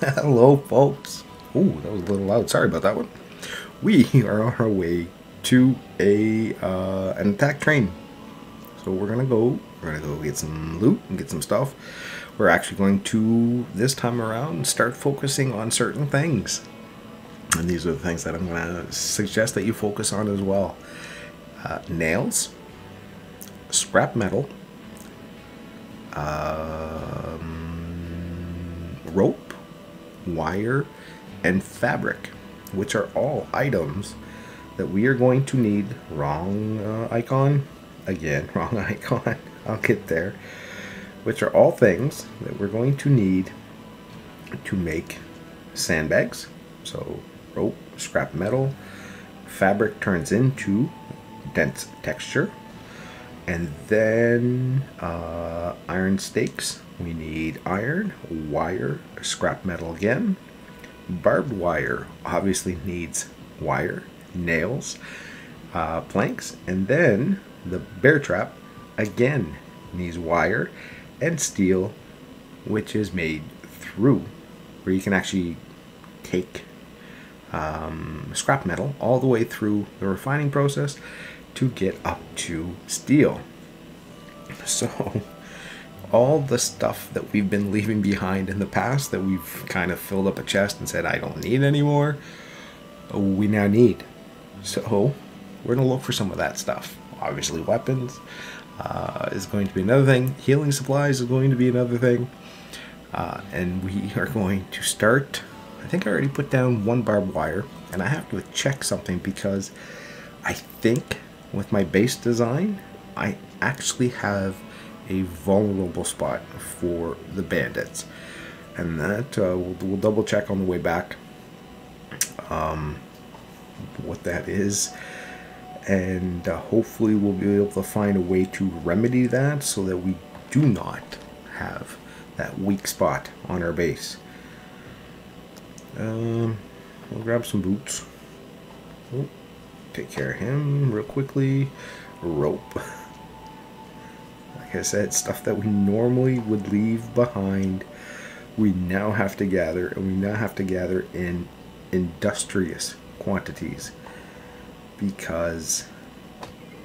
Hello, folks. Ooh, that was a little loud. Sorry about that one. We are on our way to an attack train. So we're gonna go get some loot and get some stuff. We're actually going to, this time around, start focusing on certain things. And these are the things that I'm gonna suggest that you focus on as well. Nails, scrap metal, rope, wire, and fabric, which are all items that we are going to need. Wrong icon again. Wrong icon. I'll get there. Which are all things that we're going to need to make sandbags. So rope, scrap metal, fabric turns into dense texture, and then iron stakes. We need iron, wire, scrap metal again. Barbed wire obviously needs wire, nails, planks, and then the bear trap again needs wire and steel, which is made through, where you can actually take scrap metal all the way through the refining process to get up to steel. So all the stuff that we've been leaving behind in the past, that we've kind of filled up a chest and said I don't need anymore, we now need. So we're gonna look for some of that stuff. Obviously weapons is going to be another thing. Healing supplies is going to be another thing. And we are going to start. I think I already put down one barbed wire, and I have to check something because I think with my base design I actually have a vulnerable spot for the bandits, and that we'll double check on the way back what that is, and hopefully we'll be able to find a way to remedy that so that we do not have that weak spot on our base. We'll grab some boots. Oh, take care of him real quickly. Rope. Like I said, stuff that we normally would leave behind, we now have to gather, and we now have to gather in industrious quantities, because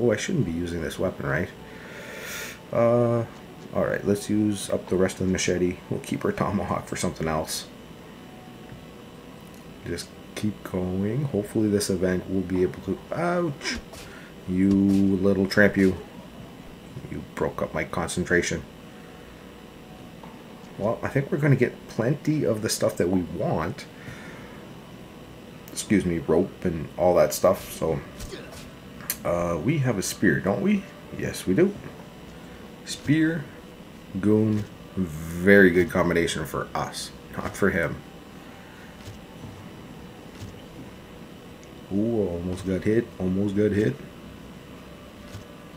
I shouldn't be using this weapon, right? Alright, let's use up the rest of the machete. We'll keep our tomahawk for something else. Just keep going. Hopefully this event will be able to... Ouch! You little tramp, you. You broke up my concentration. Well, I think we're going to get plenty of the stuff that we want. Excuse me, rope and all that stuff. So, we have a spear, don't we? Yes, we do. Spear, goon, very good combination for us, not for him. Ooh, almost got hit, almost got hit.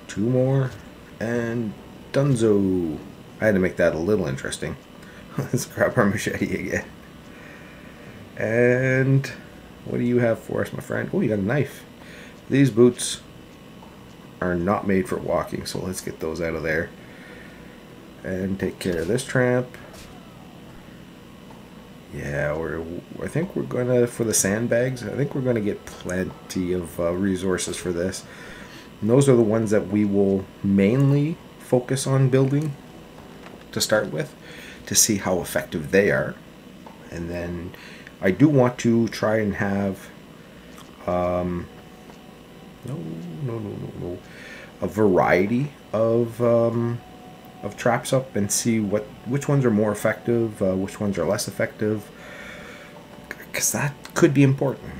Two more, and dunzo. I had to make that a little interesting. Let's grab our machete again. And what do you have for us, my friend? Oh, you got a knife. These boots are not made for walking, so let's get those out of there. And take care of this tramp. Yeah, I think we're gonna, for the sandbags, I think we're gonna get plenty of resources for this. And those are the ones that we will mainly focus on building to start with, to see how effective they are. And then I do want to try and have no, a variety of traps up, and see which ones are more effective, which ones are less effective, because that could be important,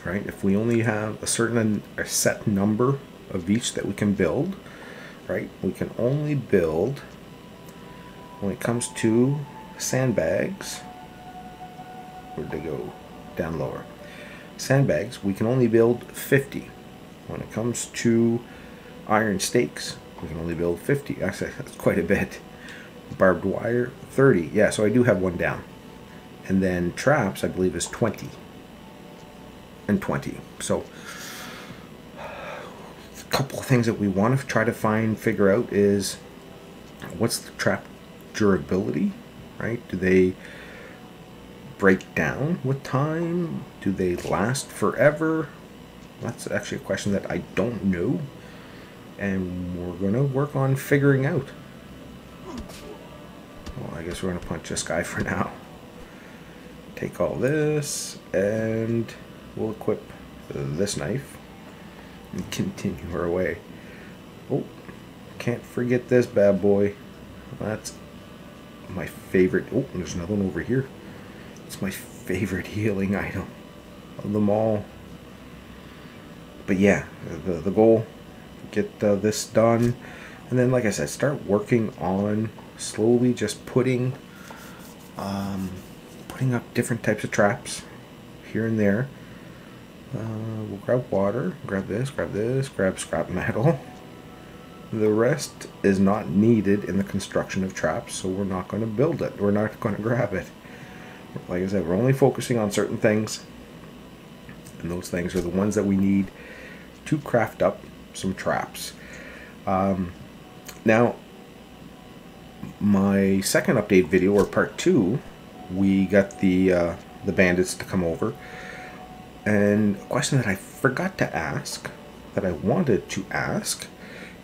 right? If we only have a set number of each that we can build, right? We can only build, when it comes to sandbags, where'd they go? Down lower. Sandbags, we can only build 50. When it comes to iron stakes, we can only build 50. Actually, that's quite a bit. Barbed wire, 30. Yeah, so I do have one down. And then traps, I believe, is 20. And 20. So, a couple of things that we want to try to figure out is, what's the trap durability, right? Do they break down with time? Do they last forever? That's actually a question that I don't know, and we're gonna work on figuring out. Well, I guess we're gonna punch this guy for now. Take all this, and we'll equip this knife and continue our way. Oh, can't forget this bad boy. That's my favorite. Oh, there's another one over here. It's my favorite healing item of them all. But yeah, the goal, get this done, and then, like I said, start working on slowly just putting up different types of traps here and there. We'll grab water, grab this, grab scrap metal. The rest is not needed in the construction of traps, so we're not going to build it. We're not going to grab it. Like I said, we're only focusing on certain things, and those things are the ones that we need to craft up some traps. Now, my second update video, or part 2, we got the bandits to come over, and a question that I forgot to ask, that I wanted to ask,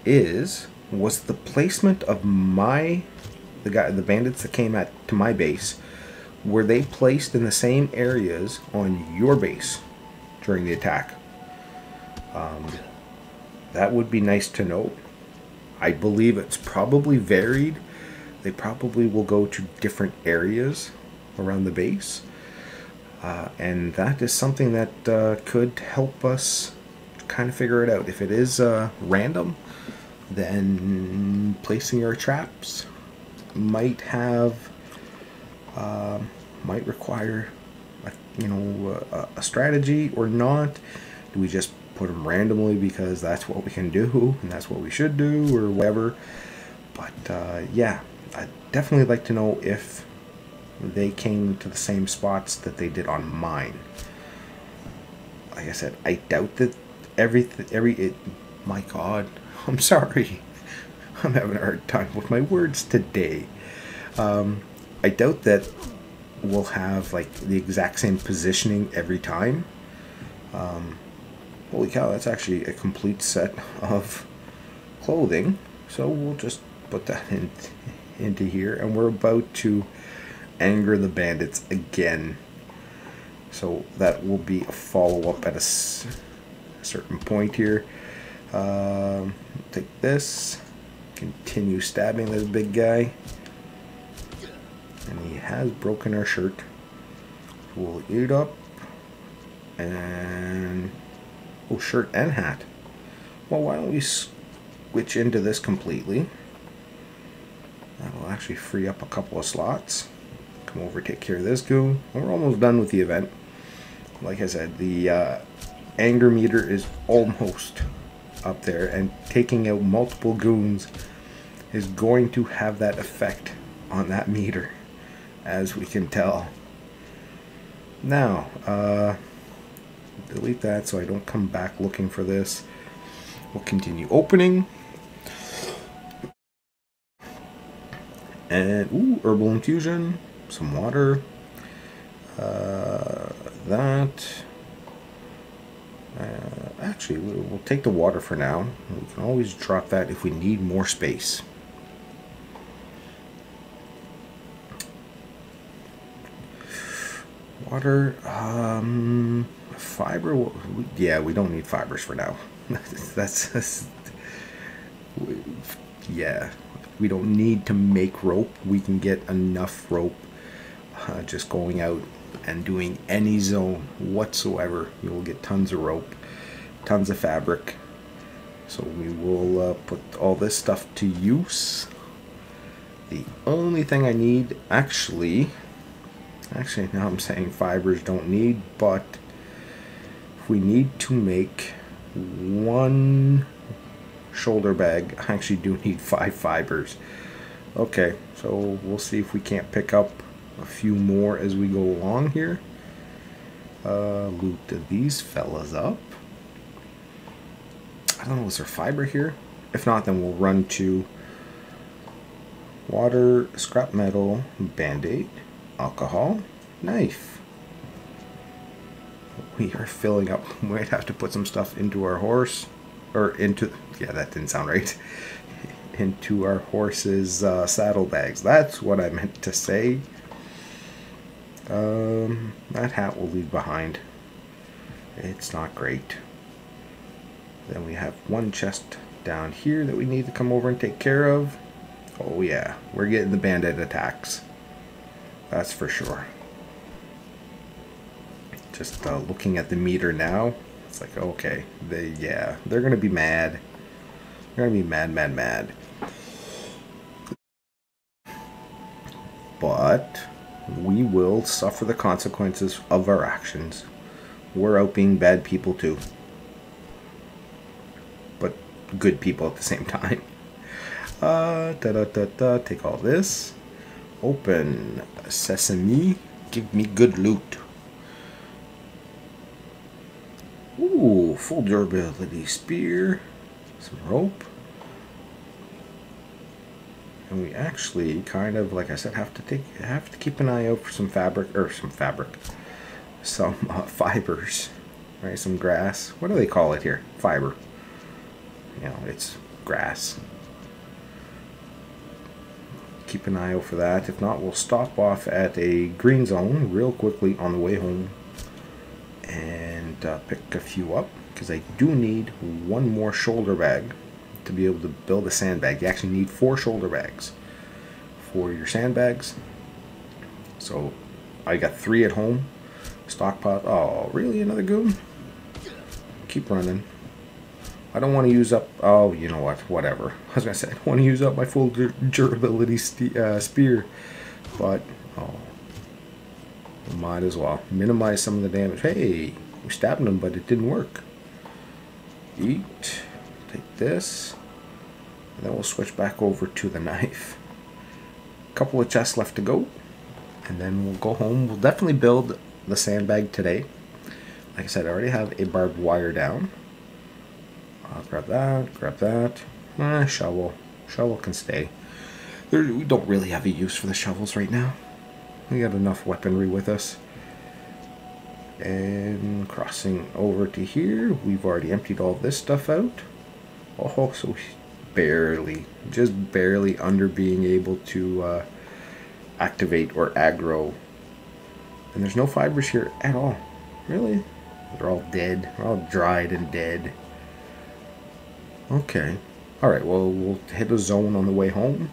was the placement of the bandits that came to my base, were they placed in the same areas on your base during the attack? That would be nice to know. I believe it's probably varied. They probably will go to different areas around the base, and that is something that could help us kind of figure it out. If it is random, then placing our traps might require a strategy or not. Do we just put them randomly because that's what we can do and that's what we should do, or whatever? But yeah, I'd definitely like to know if they came to the same spots that they did on mine. Like I said, I doubt that my God, I'm sorry. I'm having a hard time with my words today. I doubt that we'll have like the exact same positioning every time. Holy cow, that's actually a complete set of clothing. So we'll just put that into here, and we're about to anger the bandits again. So that will be a follow-up at a certain point here. Take this, continue stabbing this big guy, and he has broken our shirt. We'll eat up, and oh, shirt and hat. Well, why don't we switch into this completely? That'll actually free up a couple of slots. Come over, take care of this goon, and we're almost done with the event. Like I said, the anger meter is almost up there, and taking out multiple goons is going to have that effect on that meter, as we can tell. Now, delete that so I don't come back looking for this. We'll continue opening. And, ooh, herbal infusion, some water, actually, we'll take the water for now. We can always drop that if we need more space. Water, fiber, yeah, we don't need fibers for now. Yeah, we don't need to make rope. We can get enough rope just going out and doing any zone whatsoever. You will get tons of rope, tons of fabric. So we will put all this stuff to use. The only thing I need, actually now I'm saying fibers don't need, but if we need to make one shoulder bag, I actually do need 5 fibers. Okay, so we'll see if we can't pick up a few more as we go along here. Loot these fellas up. I don't know, is there fiber here? If not, then we'll run to water, scrap metal, band-aid, alcohol, knife. We are filling up. We might have to put some stuff into our horse. Or into... Yeah, that didn't sound right. Into our horse's saddlebags. That's what I meant to say. That hat we'll leave behind. It's not great. Then we have one chest down here that we need to come over and take care of. Oh yeah, we're getting the bandit attacks. That's for sure. Just looking at the meter now, it's like, okay, they're gonna be mad. They're gonna be mad. But we will suffer the consequences of our actions. We're out being bad people too. But good people at the same time. Take all this. Open sesame. Give me good loot. Ooh, full durability spear. Some rope. And we actually kind of, like I said, have to keep an eye out for some fibers, right? Some grass. What do they call it here? Fiber. You know, it's grass. Keep an eye out for that. If not, we'll stop off at a green zone real quickly on the way home and pick a few up, because I do need one more shoulder bag to be able to build a sandbag. You actually need 4 shoulder bags for your sandbags. So I got 3 at home. Stockpile. Oh, really? Another goon? Keep running. I don't want to use up... Oh, you know what? Whatever. I was going to say, I don't want to use up my full durability spear. But, oh. Might as well. Minimize some of the damage. Hey, we stabbed him, but it didn't work. Eat. Take this. And then we'll switch back over to the knife. A couple of chests left to go. And then we'll go home. We'll definitely build the sandbag today. Like I said, I already have a barbed wire down. I'll grab that. Shovel. Shovel can stay. We don't really have a use for the shovels right now. We got enough weaponry with us. And crossing over to here, we've already emptied all this stuff out. Oh, so barely, just barely under being able to activate or aggro. And there's no fibers here at all. Really? They're all dead. They're all dried and dead. Okay. Alright, well, we'll hit a zone on the way home.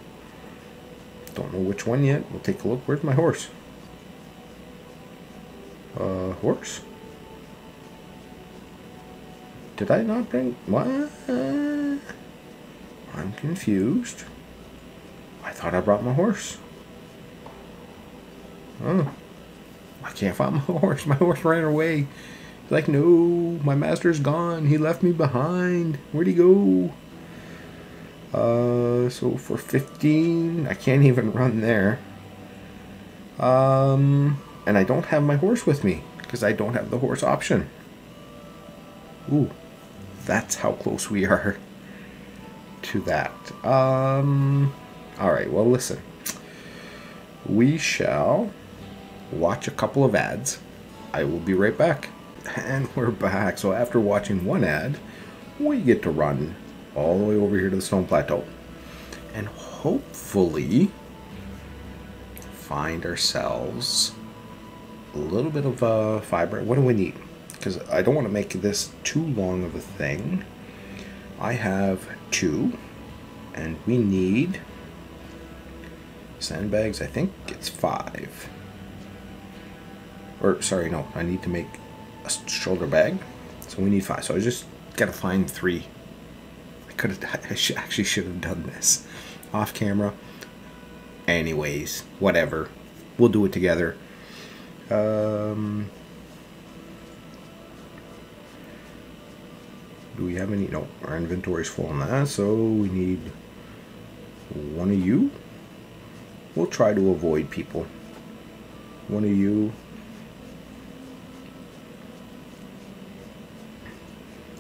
Don't know which one yet. We'll take a look. Where's my horse? Horse? Did I not bring... What? I'm confused. I thought I brought my horse. Oh. I can't find my horse. My horse ran away. He's like, no, my master's gone. He left me behind. Where'd he go? So for 15, I can't even run there. And I don't have my horse with me because I don't have the horse option. Ooh, that's how close we are to that. Alright, well, listen. We shall watch a couple of ads. I will be right back. And we're back. So after watching one ad, we get to run all the way over here to the Stone Plateau. And hopefully find ourselves a little bit of fiber. What do we need? Because I don't want to make this too long of a thing. I have 2. And we need sandbags. I think it's 5. Or, sorry, no. I need to make a shoulder bag. So we need 5. So I just got to find 3. I actually should have done this off camera. Anyways, whatever. We'll do it together. Do we have any? No, our inventory's full on that. So we need 1 of you. We'll try to avoid people. 1 of you.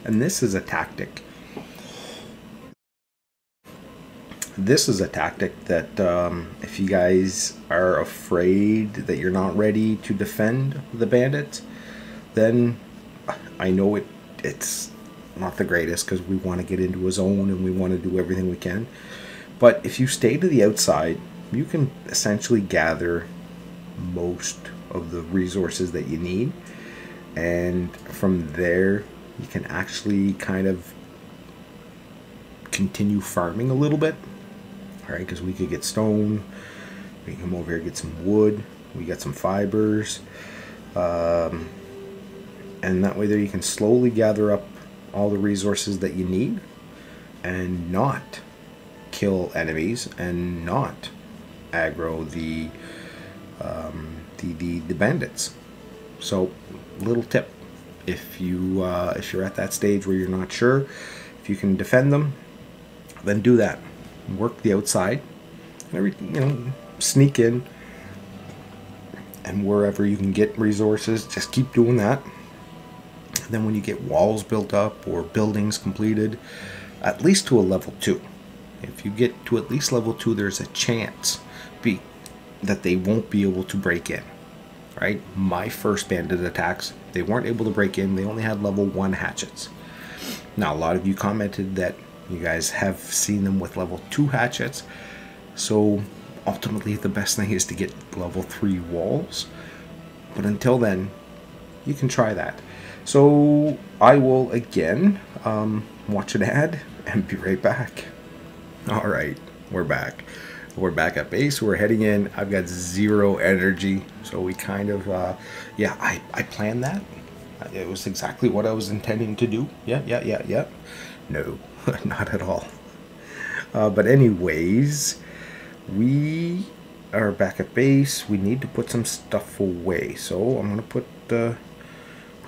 And this is a tactic this is a tactic that if you guys are afraid that you're not ready to defend the bandits, then I know it's not the greatest because we want to get into a zone and we want to do everything we can. But if you stay to the outside, you can essentially gather most of the resources that you need. And from there, you can actually kind of continue farming a little bit. Alright, because we could get stone. We can come over here and get some wood. We got some fibers. And that way there you can slowly gather up all the resources that you need and not kill enemies and not aggro the bandits. So, little tip: if you're at that stage where you're not sure if you can defend them, then do that. Work the outside, sneak in, and wherever you can get resources, just keep doing that. And then when you get walls built up or buildings completed, at least to a level 2. If you get to at least level 2, there's a chance that they won't be able to break in. Right? My first bandit attacks, they weren't able to break in. They only had level 1 hatchets. Now, a lot of you commented that you guys have seen them with level 2 hatchets. So ultimately the best thing is to get level 3 walls. But until then, you can try that. So I will again watch an ad and be right back. Alright, we're back. We're back at base. We're heading in. I've got 0 energy. So we kind of, yeah, I planned that. It was exactly what I was intending to do. Yeah. No, not at all. But anyways, we are back at base. We need to put some stuff away. So I'm going to put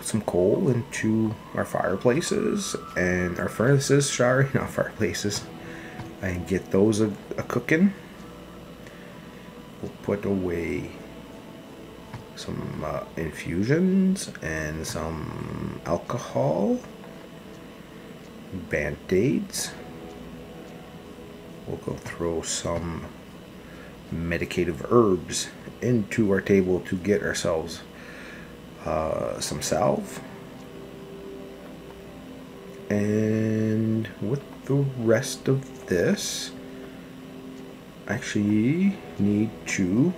some coal into our fireplaces and our furnaces. Sorry, not fireplaces. And get those a cooking. We'll put away some infusions and some alcohol, band-aids. We'll go throw some medicative herbs into our table to get ourselves some salve. And with the rest of this, actually need to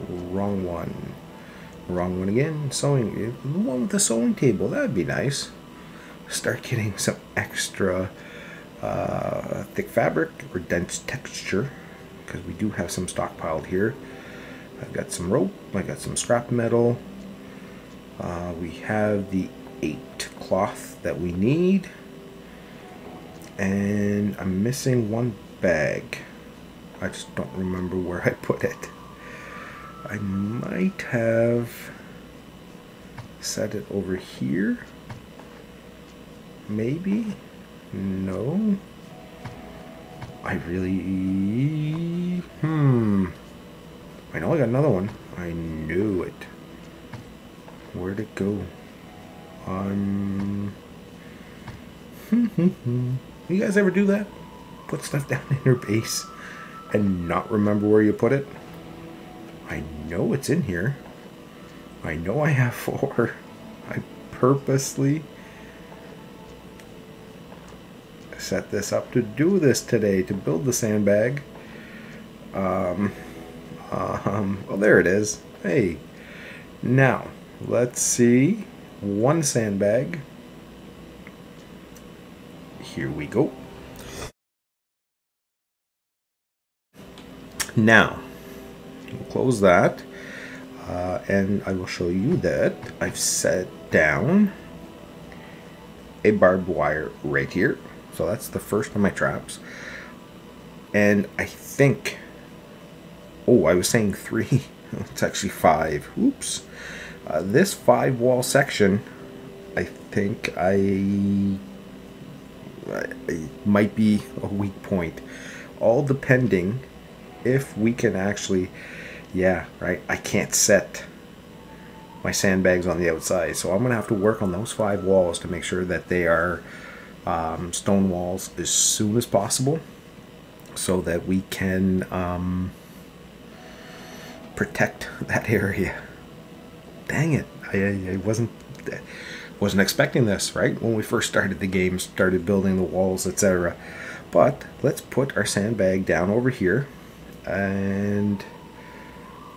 wrong one again. Sewing, the one with the sewing table, that'd be nice. Start getting some extra thick fabric or dense texture, because we do have some stockpiled here. I've got some rope, I got some scrap metal, we have the 8 cloth that we need, and I'm missing 1 bag. I just don't remember where I put it. I might have set it over here. Maybe? No. I really... I know I got another one. I knew it. Where'd it go? You guys ever do that? Put stuff down in your base and not remember where you put it? I know it's in here. I know I have 4. I purposely set this up to do this today, to build the sandbag. Well, there it is. Hey, now let's see. 1 sandbag. Here we go. Now, we'll close that, and I will show you that I've set down a barbed wire right here. So that's the first of my traps. And I think, oh, I was saying 3. It's actually 5. Oops. This 5 wall section, I think it might be a weak point. All depending if we can actually, yeah, right, I can't set my sandbags on the outside. So I'm going to have to work on those 5 walls to make sure that they are stone walls as soon as possible. so that we can protect that area. Dang it, I wasn't expecting this, right? When we first started the game, started building the walls, etc. But let's put our sandbag down over here, and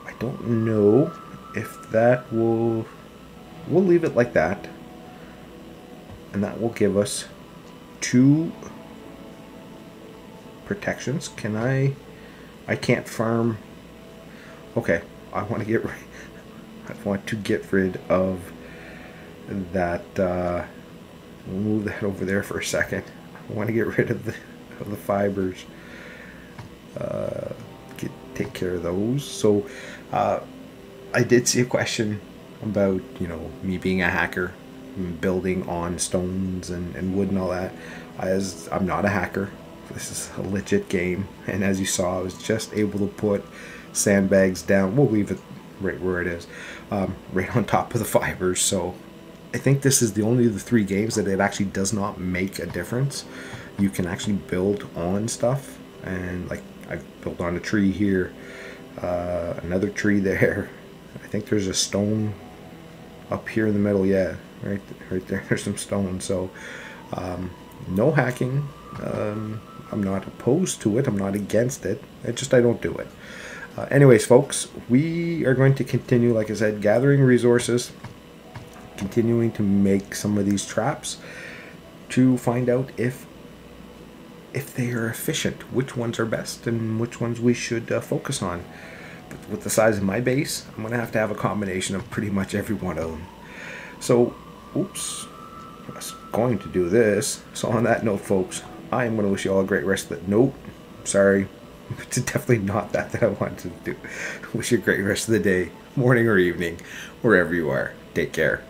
I don't know if that we'll leave it like that, and that will give us 2 protections. Can I can't farm. Okay, I want to get rid of that. We'll move that over there for a second. I want to get rid of the fibers. Take care of those. So I did see a question about, you know, me being a hacker, building on stones and wood and all that. As I'm not a hacker, this is a legit game, and as you saw, I was just able to put sandbags down. We'll leave it right where it is, right on top of the fibers. So I think this is the only of the 3 games that it actually does not make a difference. You can actually build on stuff, and like I've built on a tree here, another tree there. I think there's a stone up here in the middle. Yeah, right there. There's some stone. So no hacking. I'm not opposed to it. I'm not against it. It's just I don't do it. Anyways, folks, we are going to continue, like I said, gathering resources, continuing to make some of these traps to find out if they are efficient, which ones are best and which ones we should focus on. But with the size of my base, I'm going to have a combination of pretty much every one of them. So, oops, I was going to do this. So on that note, folks, I am going to wish you all a great rest of the... Nope, sorry. It's definitely not that I wanted to do. Wish you a great rest of the day, morning or evening, wherever you are. Take care.